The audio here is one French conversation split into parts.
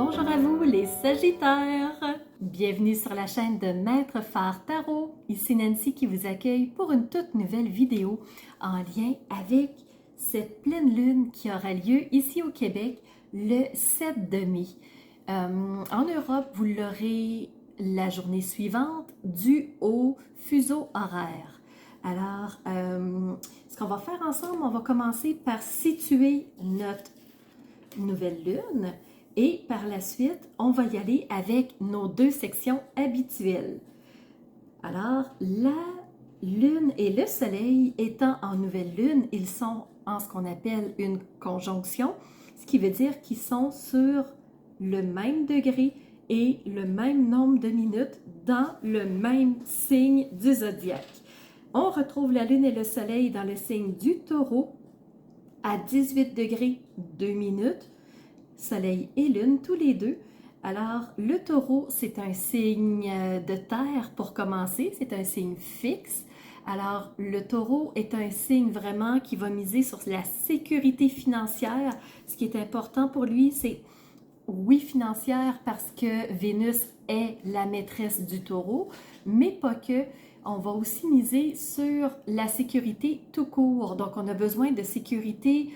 Bonjour à vous les Sagittaires! Bienvenue sur la chaîne de Maître Phare Tarot. Ici Nancy qui vous accueille pour une toute nouvelle vidéo en lien avec cette pleine lune qui aura lieu ici au Québec le 7 de mai. En Europe, vous l'aurez la journée suivante due au fuseau horaire. Alors, ce qu'on va faire ensemble, on va commencer par situer notre nouvelle lune et par la suite, on va y aller avec nos deux sections habituelles. Alors, la lune et le soleil étant en nouvelle lune, ils sont en ce qu'on appelle une conjonction, ce qui veut dire qu'ils sont sur le même degré et le même nombre de minutes dans le même signe du zodiaque. On retrouve la lune et le soleil dans le signe du taureau à 18 degrés 2 minutes, soleil et lune tous les deux. Alors, le taureau, c'est un signe de terre pour commencer, c'est un signe fixe. Alors, le taureau est un signe vraiment qui va miser sur la sécurité financière. Ce qui est important pour lui, c'est, oui, financière parce que Vénus est la maîtresse du taureau, mais pas que. On va aussi miser sur la sécurité tout court. Donc, on a besoin de sécurité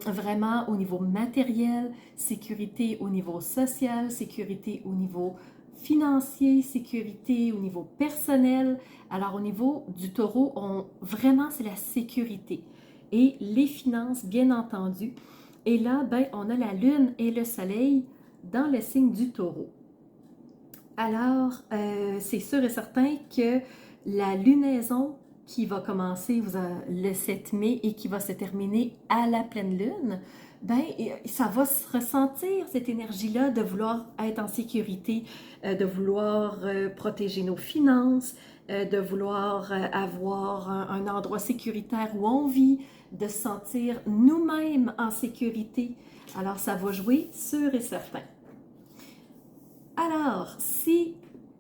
vraiment au niveau matériel, sécurité au niveau social, sécurité au niveau financier, sécurité au niveau personnel. Alors, au niveau du taureau, vraiment, c'est la sécurité. Et les finances, bien entendu. Et là, ben, on a la lune et le soleil dans le signe du taureau. Alors, c'est sûr et certain que la lunaison qui va commencer le 7 mai et qui va se terminer à la pleine lune, ben, ça va se ressentir, cette énergie-là, de vouloir être en sécurité, de vouloir protéger nos finances, de vouloir avoir un endroit sécuritaire où on vit, de se sentir nous-mêmes en sécurité. Alors, ça va jouer sûr et certain. Alors, si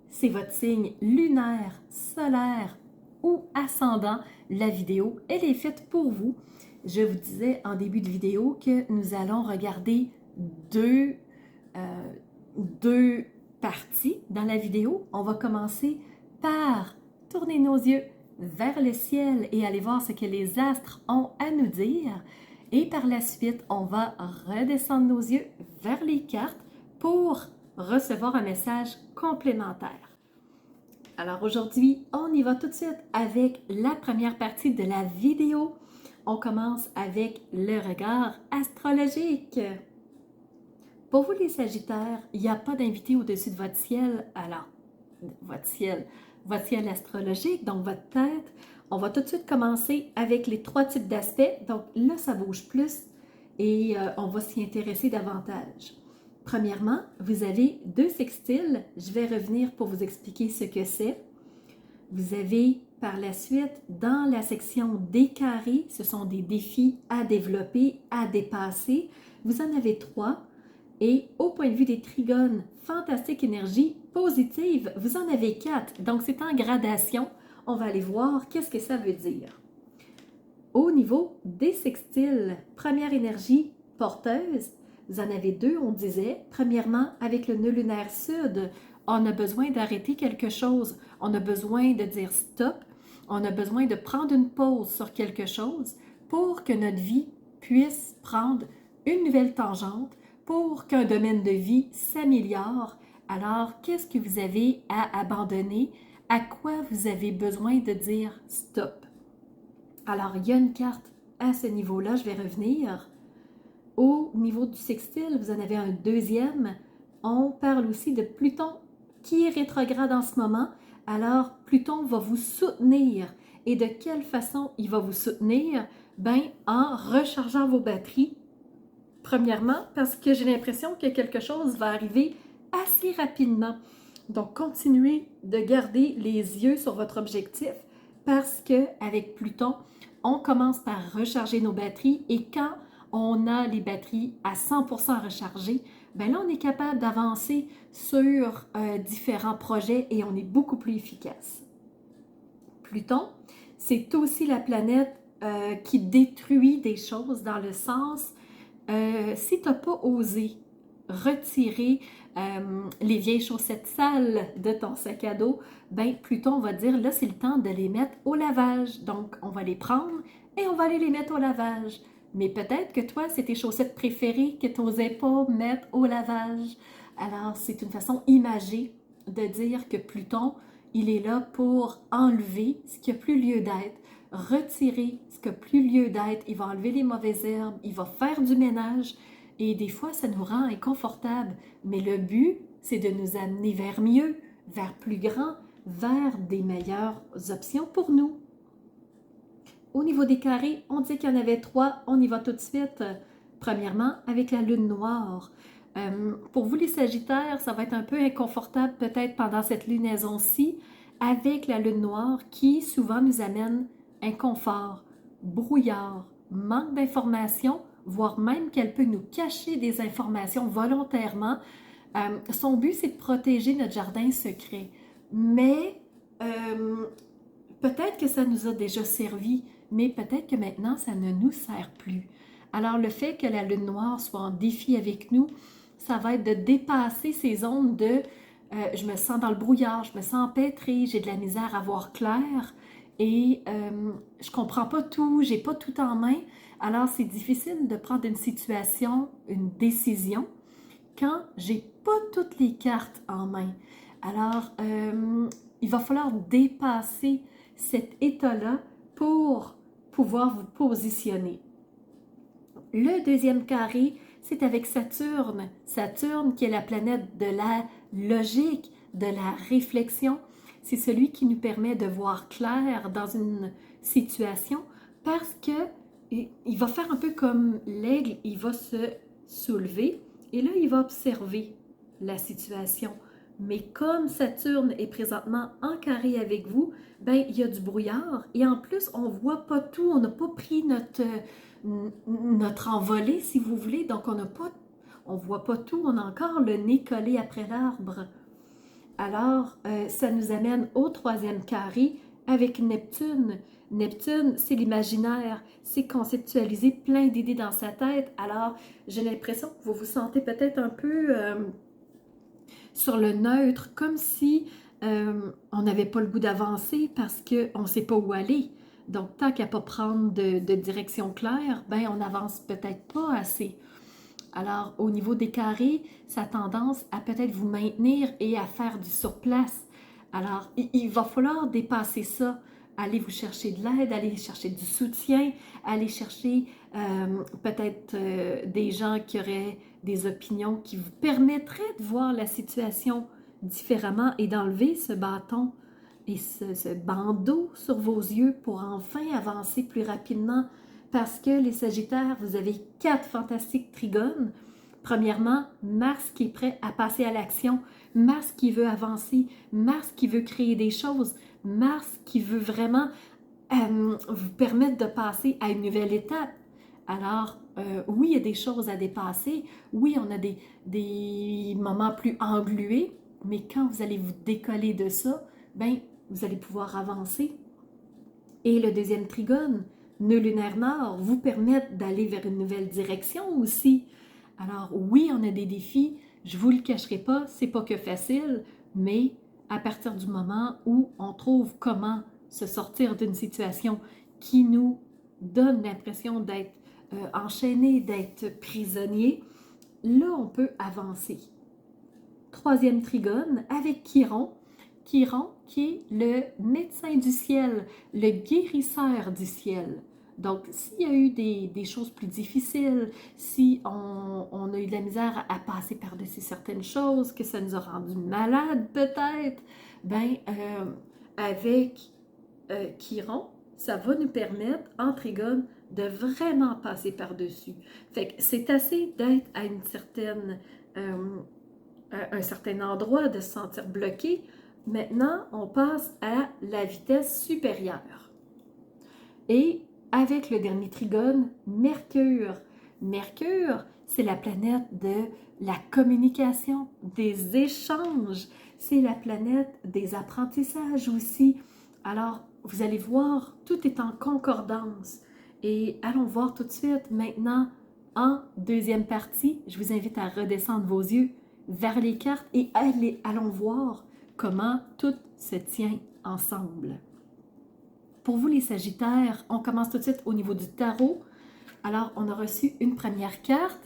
c'est votre signe lunaire, solaire ou ascendant, la vidéo, elle est faite pour vous. Je vous disais en début de vidéo que nous allons regarder deux parties dans la vidéo. On va commencer par tourner nos yeux vers le ciel et aller voir ce que les astres ont à nous dire. Et par la suite, on va redescendre nos yeux vers les cartes pour recevoir un message complémentaire. Alors aujourd'hui, on y va tout de suite avec la première partie de la vidéo. On commence avec le regard astrologique. Pour vous les Sagittaires, il n'y a pas d'invité au-dessus de votre ciel. Alors, votre ciel astrologique, donc votre tête. On va tout de suite commencer avec les trois types d'aspects. Donc là, ça bouge plus et on va s'y intéresser davantage. Premièrement, vous avez deux sextiles. Je vais revenir pour vous expliquer ce que c'est. Vous avez par la suite, dans la section des carrés, ce sont des défis à développer, à dépasser. Vous en avez trois. Et au point de vue des trigones, fantastique énergie positive, vous en avez quatre. Donc, c'est en gradation. On va aller voir qu'est-ce que ça veut dire. Au niveau des sextiles, première énergie porteuse, vous en avez deux, on disait. Premièrement, avec le nœud lunaire sud, on a besoin d'arrêter quelque chose. On a besoin de dire stop. On a besoin de prendre une pause sur quelque chose pour que notre vie puisse prendre une nouvelle tangente, pour qu'un domaine de vie s'améliore. Alors, qu'est-ce que vous avez à abandonner? À quoi vous avez besoin de dire stop? Alors, il y a une carte à ce niveau-là, je vais revenir. Au niveau du sextile, vous en avez un deuxième. On parle aussi de Pluton qui est rétrograde en ce moment. Alors, Pluton va vous soutenir. Et de quelle façon il va vous soutenir? Ben, en rechargeant vos batteries. Premièrement, parce que j'ai l'impression que quelque chose va arriver assez rapidement. Donc, continuez de garder les yeux sur votre objectif parce qu'avec Pluton, on commence par recharger nos batteries et quand on a les batteries à 100% rechargées, ben là, on est capable d'avancer sur différents projets et on est beaucoup plus efficace. Pluton, c'est aussi la planète qui détruit des choses dans le sens, si tu n'as pas osé retirer les vieilles chaussettes sales de ton sac à dos, ben plutôt on va dire là c'est le temps de les mettre au lavage. Donc on va les prendre et on va aller les mettre au lavage. Mais peut-être que toi c'est tes chaussettes préférées que tu n'osais pas mettre au lavage. Alors c'est une façon imagée de dire que Pluton, il est là pour enlever ce qui n'a plus lieu d'être, retirer ce qui n'a plus lieu d'être. Il va enlever les mauvaises herbes, il va faire du ménage. Et des fois, ça nous rend inconfortables. Mais le but, c'est de nous amener vers mieux, vers plus grand, vers des meilleures options pour nous. Au niveau des carrés, on dit qu'il y en avait 3. On y va tout de suite. Premièrement, avec la lune noire. Pour vous les Sagittaires, ça va être un peu inconfortable peut-être pendant cette lunaison-ci avec la lune noire qui souvent nous amène inconfort, brouillard, manque d'informations, voire même qu'elle peut nous cacher des informations volontairement. Son but, c'est de protéger notre jardin secret. Mais peut-être que ça nous a déjà servi, mais peut-être que maintenant, ça ne nous sert plus. Alors, le fait que la lune noire soit en défi avec nous, ça va être de dépasser ces zones de je me sens dans le brouillard, je me sens empêtrée, j'ai de la misère à voir clair et je comprends pas tout, j'ai pas tout en main. Alors, c'est difficile de prendre une situation, une décision, quand j'ai pas toutes les cartes en main. Alors, il va falloir dépasser cet état-là pour pouvoir vous positionner. Le deuxième carré, c'est avec Saturne. Saturne qui est la planète de la logique, de la réflexion. C'est celui qui nous permet de voir clair dans une situation parce que il va faire un peu comme l'aigle, il va se soulever et là, il va observer la situation. Mais comme Saturne est présentement en carré avec vous, ben il y a du brouillard et en plus, on ne voit pas tout, on n'a pas pris notre envolée, si vous voulez, donc on ne voit pas tout, on a encore le nez collé après l'arbre. Alors, ça nous amène au troisième carré avec Neptune. Neptune, c'est l'imaginaire, c'est conceptualiser plein d'idées dans sa tête. Alors, j'ai l'impression que vous vous sentez peut-être un peu sur le neutre, comme si on n'avait pas le goût d'avancer parce qu'on ne sait pas où aller. Donc, tant qu'à ne pas prendre de direction claire, ben on n'avance peut-être pas assez. Alors, au niveau des carrés, ça a tendance à peut-être vous maintenir et à faire du surplace. Alors, il va falloir dépasser ça. Aller vous chercher de l'aide, aller chercher du soutien, aller chercher peut-être des gens qui auraient des opinions qui vous permettraient de voir la situation différemment et d'enlever ce bâton et ce bandeau sur vos yeux pour enfin avancer plus rapidement. Parce que les Sagittaires, vous avez 4 fantastiques trigones. Premièrement, Mars qui est prêt à passer à l'action, Mars qui veut avancer, Mars qui veut créer des choses, Mars qui veut vraiment vous permettre de passer à une nouvelle étape. Alors, oui, il y a des choses à dépasser, oui, on a des moments plus englués, mais quand vous allez vous décoller de ça, ben, vous allez pouvoir avancer. Et le deuxième trigone, nœud lunaire nord, vous permettre d'aller vers une nouvelle direction aussi. Alors oui, on a des défis, je ne vous le cacherai pas, c'est pas que facile, mais à partir du moment où on trouve comment se sortir d'une situation qui nous donne l'impression d'être enchaîné, d'être prisonnier, là on peut avancer. Troisième trigone avec Chiron. Chiron qui est le médecin du ciel, le guérisseur du ciel. Donc, s'il y a eu des choses plus difficiles, si on a eu de la misère à passer par-dessus certaines choses, que ça nous a rendu malades peut-être, ben avec Chiron, ça va nous permettre, en trigone, de vraiment passer par-dessus. Fait que c'est assez d'être à une certaine, un certain endroit, de se sentir bloqué. Maintenant, on passe à la vitesse supérieure. Et avec le dernier trigone, Mercure. Mercure, c'est la planète de la communication, des échanges. C'est la planète des apprentissages aussi. Alors, vous allez voir, tout est en concordance. Et allons voir tout de suite maintenant En deuxième partie, je vous invite à redescendre vos yeux vers les cartes et allons voir comment tout se tient ensemble. Pour vous les Sagittaires, on commence tout de suite au niveau du tarot. Alors, on a reçu une première carte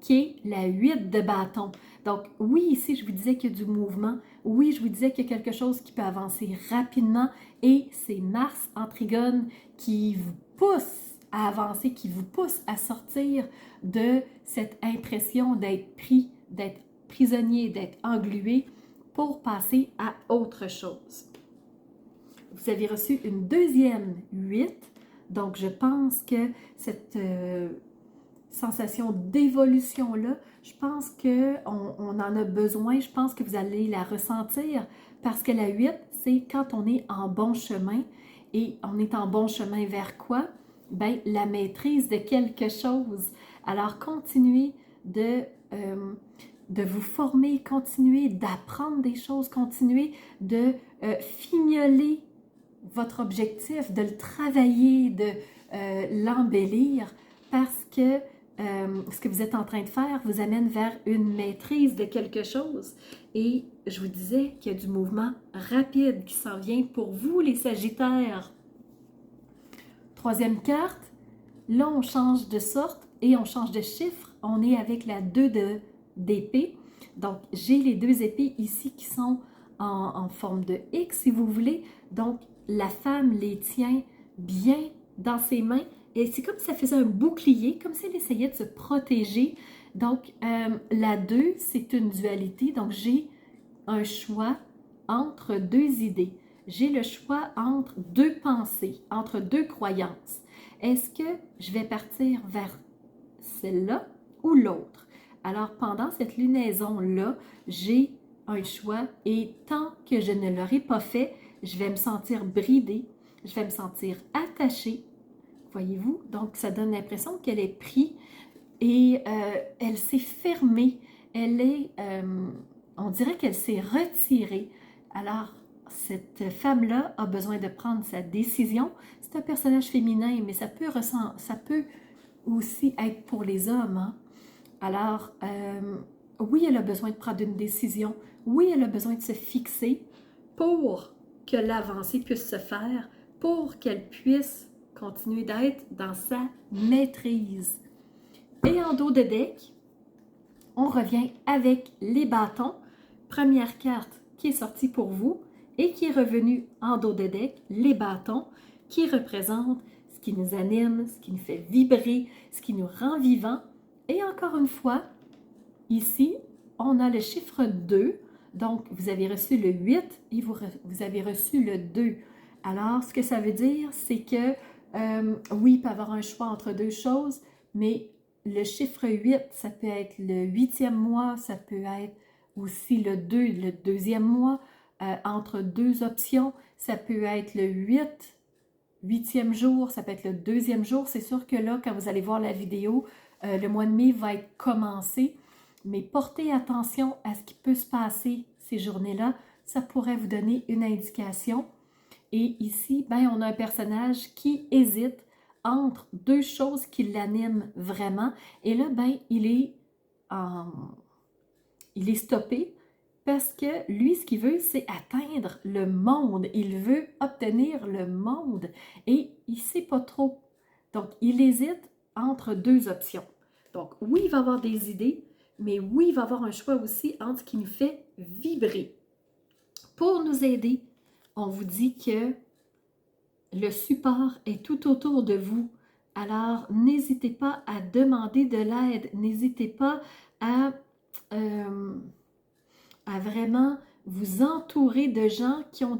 qui est la 8 de bâton. Donc, oui, ici, je vous disais qu'il y a du mouvement. Oui, je vous disais qu'il y a quelque chose qui peut avancer rapidement. Et c'est Mars en trigone qui vous pousse à avancer, qui vous pousse à sortir de cette impression d'être pris, d'être prisonnier, d'être englué pour passer à autre chose. Vous avez reçu une deuxième 8. Donc, je pense que cette sensation d'évolution-là, je pense qu'on en a besoin, je pense que vous allez la ressentir parce que la 8, c'est quand on est en bon chemin et on est en bon chemin vers quoi? Ben, la maîtrise de quelque chose. Alors, continuez de vous former, continuez d'apprendre des choses, continuez de fignoler votre objectif, de le travailler, de l'embellir parce que ce que vous êtes en train de faire vous amène vers une maîtrise de quelque chose. Et je vous disais qu'il y a du mouvement rapide qui s'en vient pour vous, les Sagittaires. Troisième carte, là on change de sorte et on change de chiffre. On est avec la 2 d'épée. Donc j'ai les 2 épées ici qui sont en forme de X si vous voulez. Donc la femme les tient bien dans ses mains. Et c'est comme si ça faisait un bouclier, comme si elle essayait de se protéger. Donc, la 2, c'est une dualité. Donc, j'ai un choix entre 2 idées. J'ai le choix entre 2 pensées, entre 2 croyances. Est-ce que je vais partir vers celle-là ou l'autre? Alors, pendant cette lunaison-là, j'ai un choix et tant que je ne l'aurai pas fait, je vais me sentir bridée, je vais me sentir attachée. Voyez-vous? Donc, ça donne l'impression qu'elle est prise et elle s'est fermée. Elle est, on dirait qu'elle s'est retirée. Alors, cette femme-là a besoin de prendre sa décision. C'est un personnage féminin, mais ça peut aussi être pour les hommes. Hein? Alors, oui, elle a besoin de prendre une décision. Oui, elle a besoin de se fixer pour que l'avancée puisse se faire, pour qu'elle puisse continuer d'être dans sa maîtrise. Et en dos de deck, on revient avec les bâtons. Première carte qui est sortie pour vous et qui est revenue en dos de deck, les bâtons, qui représentent ce qui nous anime, ce qui nous fait vibrer, ce qui nous rend vivants. Et encore une fois, ici, on a le chiffre 2. Donc, vous avez reçu le 8 et vous avez reçu le 2. Alors, ce que ça veut dire, c'est que oui, il peut y avoir un choix entre 2 choses, mais le chiffre 8, ça peut être le 8e mois, ça peut être aussi le 2, le 2e mois, entre 2 options, ça peut être le 8e jour, ça peut être le 2e jour. C'est sûr que là, quand vous allez voir la vidéo, le mois de mai va être commencé, mais portez attention à ce qui peut se passer ces journées-là. Ça pourrait vous donner une indication. Et ici, ben, on a un personnage qui hésite entre 2 choses qui l'animent vraiment. Et là, ben, il est stoppé parce que lui, ce qu'il veut, c'est atteindre le monde. Il veut obtenir le monde et il ne sait pas trop. Donc, il hésite entre 2 options. Donc, oui, il va avoir des idées, mais oui, il va avoir un choix aussi entre ce qui nous fait vibrer. Pour nous aider, on vous dit que le support est tout autour de vous. Alors, n'hésitez pas à demander de l'aide. N'hésitez pas à vraiment vous entourer de gens qui ont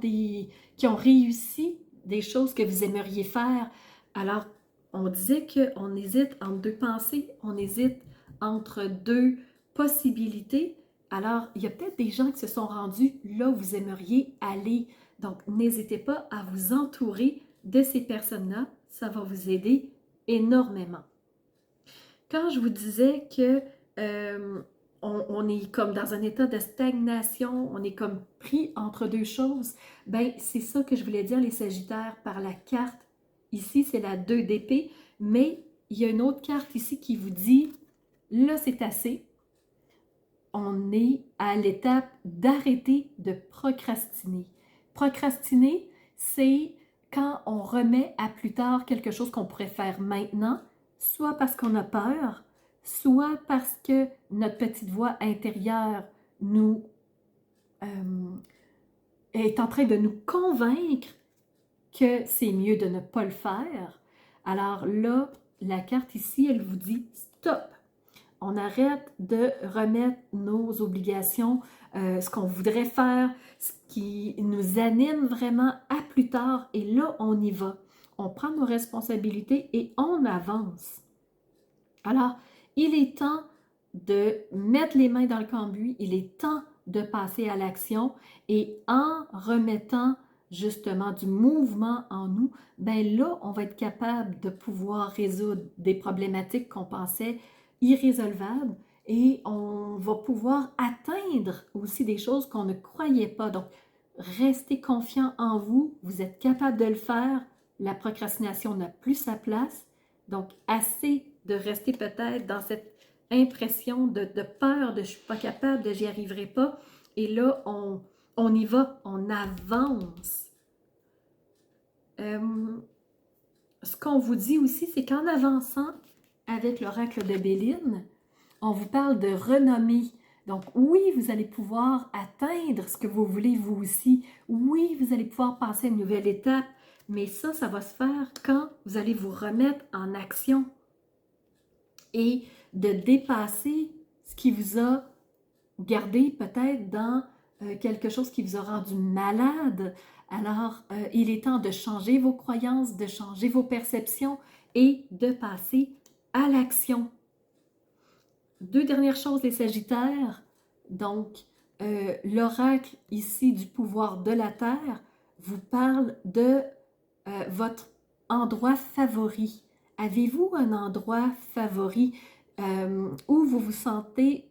réussi des choses que vous aimeriez faire. Alors, on disait qu'on hésite entre 2 pensées, on hésite entre 2 possibilités. Alors, il y a peut-être des gens qui se sont rendus là où vous aimeriez aller. Donc, n'hésitez pas à vous entourer de ces personnes-là. Ça va vous aider énormément. Quand je vous disais que on est comme dans un état de stagnation, on est comme pris entre 2 choses, ben c'est ça que je voulais dire les Sagittaires par la carte. Ici, c'est la 2 d'épée, mais il y a une autre carte ici qui vous dit, là c'est assez. On est à l'étape d'arrêter de procrastiner. Procrastiner, c'est quand on remet à plus tard quelque chose qu'on pourrait faire maintenant, soit parce qu'on a peur, soit parce que notre petite voix intérieure nous est en train de nous convaincre que c'est mieux de ne pas le faire. Alors là, la carte ici, elle vous dit stop. On arrête de remettre nos obligations, ce qu'on voudrait faire, ce qui nous anime vraiment à plus tard. Et là, on y va. On prend nos responsabilités et on avance. Alors, il est temps de mettre les mains dans le cambouis. Il est temps de passer à l'action. Et en remettant justement du mouvement en nous, ben là, on va être capable de pouvoir résoudre des problématiques qu'on pensait irrésolvables et on va pouvoir atteindre aussi des choses qu'on ne croyait pas. Donc, restez confiant en vous, vous êtes capable de le faire, la procrastination n'a plus sa place. Donc, assez de rester peut-être dans cette impression de peur, de je ne suis pas capable, de j'y arriverai pas. Et là, on y va, on avance. Ce qu'on vous dit aussi, c'est qu'en avançant avec l'oracle de Béline, on vous parle de renommée. Donc oui, vous allez pouvoir atteindre ce que vous voulez vous aussi. Oui, vous allez pouvoir passer à une nouvelle étape. Mais ça va se faire quand vous allez vous remettre en action et de dépasser ce qui vous a gardé peut-être dans quelque chose qui vous a rendu malade. Alors, il est temps de changer vos croyances, de changer vos perceptions et de passer à l'action. Deux dernières choses, les Sagittaires. Donc, l'oracle ici du pouvoir de la Terre vous parle de votre endroit favori. Avez-vous un endroit favori où vous vous sentez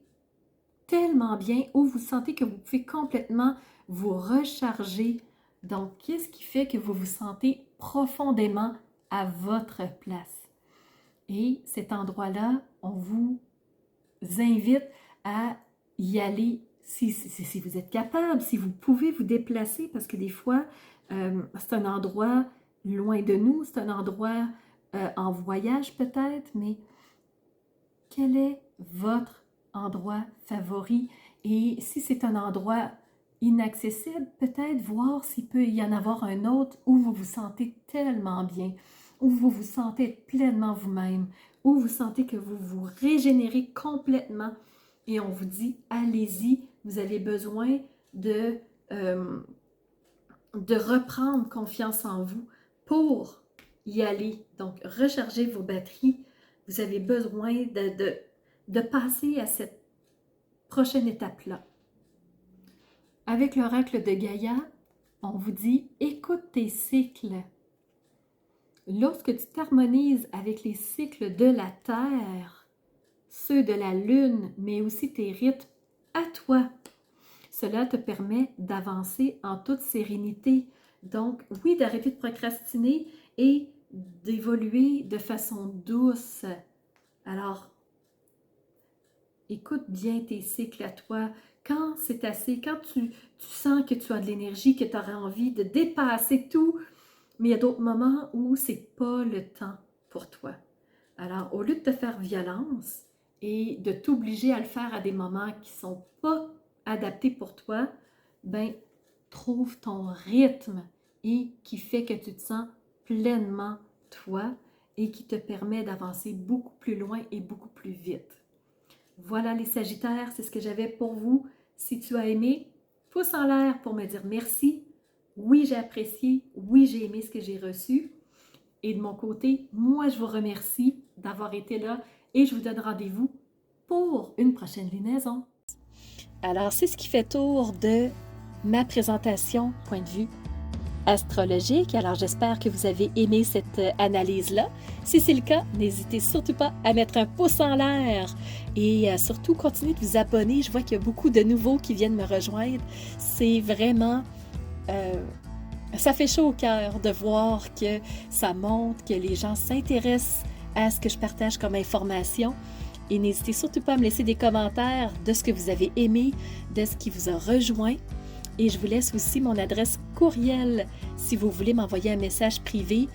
tellement bien, où vous sentez que vous pouvez complètement vous recharger? Donc, qu'est-ce qui fait que vous vous sentez profondément à votre place? Et cet endroit-là, on vous invite à y aller si vous êtes capable, si vous pouvez vous déplacer, parce que des fois, c'est un endroit loin de nous, c'est un endroit en voyage peut-être, mais quel est votre endroit favori? Et si c'est un endroit inaccessible, peut-être voir s'il peut y en avoir un autre où vous vous sentez tellement bien, où vous vous sentez pleinement vous-même, où vous sentez que vous vous régénérez complètement. Et on vous dit, allez-y, vous avez besoin de reprendre confiance en vous pour y aller. Donc, rechargez vos batteries. Vous avez besoin de passer à cette prochaine étape-là. Avec l'oracle de Gaïa, on vous dit, écoute tes cycles. Lorsque tu t'harmonises avec les cycles de la Terre, ceux de la Lune, mais aussi tes rythmes à toi, cela te permet d'avancer en toute sérénité. Donc, oui, d'arrêter de procrastiner et d'évoluer de façon douce. Alors, écoute bien tes cycles à toi. Quand c'est assez, quand tu sens que tu as de l'énergie, que tu auras envie de dépasser tout, mais il y a d'autres moments où c'est pas le temps pour toi. Alors, au lieu de te faire violence et de t'obliger à le faire à des moments qui ne sont pas adaptés pour toi, ben, trouve ton rythme et qui fait que tu te sens pleinement toi et qui te permet d'avancer beaucoup plus loin et beaucoup plus vite. Voilà les Sagittaires, c'est ce que j'avais pour vous. Si tu as aimé, pouce en l'air pour me dire merci. Oui, j'ai apprécié. Oui, j'ai aimé ce que j'ai reçu. Et de mon côté, moi, je vous remercie d'avoir été là et je vous donne rendez-vous pour une prochaine lunaison. Alors, c'est ce qui fait tour de ma présentation, point de vue astrologique. Alors, j'espère que vous avez aimé cette analyse-là. Si c'est le cas, n'hésitez surtout pas à mettre un pouce en l'air et surtout, continuez de vous abonner. Je vois qu'il y a beaucoup de nouveaux qui viennent me rejoindre. C'est vraiment... ça fait chaud au cœur de voir que ça montre, que les gens s'intéressent à ce que je partage comme information. Et n'hésitez surtout pas à me laisser des commentaires de ce que vous avez aimé, de ce qui vous a rejoint. Et je vous laisse aussi mon adresse courriel si vous voulez m'envoyer un message privé.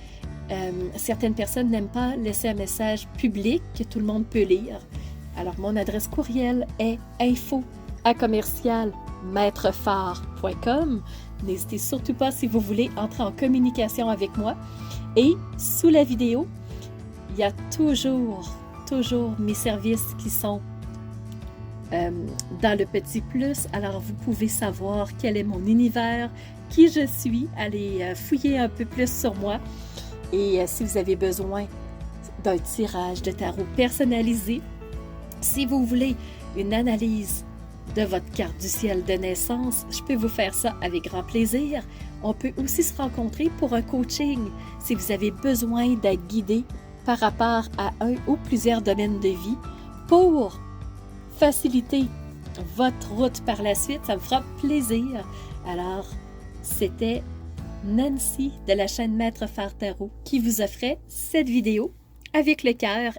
Certaines personnes n'aiment pas laisser un message public que tout le monde peut lire. Alors, mon adresse courriel est info@commercialmaitrefort.com. N'hésitez surtout pas si vous voulez entrer en communication avec moi. Et sous la vidéo, il y a toujours mes services qui sont dans le petit plus. Alors, vous pouvez savoir quel est mon univers, qui je suis, allez fouiller un peu plus sur moi. Et si vous avez besoin d'un tirage de tarot personnalisé, si vous voulez une analyse de votre carte du ciel de naissance, je peux vous faire ça avec grand plaisir. On peut aussi se rencontrer pour un coaching si vous avez besoin d'être guidé par rapport à un ou plusieurs domaines de vie pour faciliter votre route par la suite. Ça me fera plaisir. Alors, c'était Nancy de la chaîne Maître Phare Tarot qui vous offrait cette vidéo avec le cœur.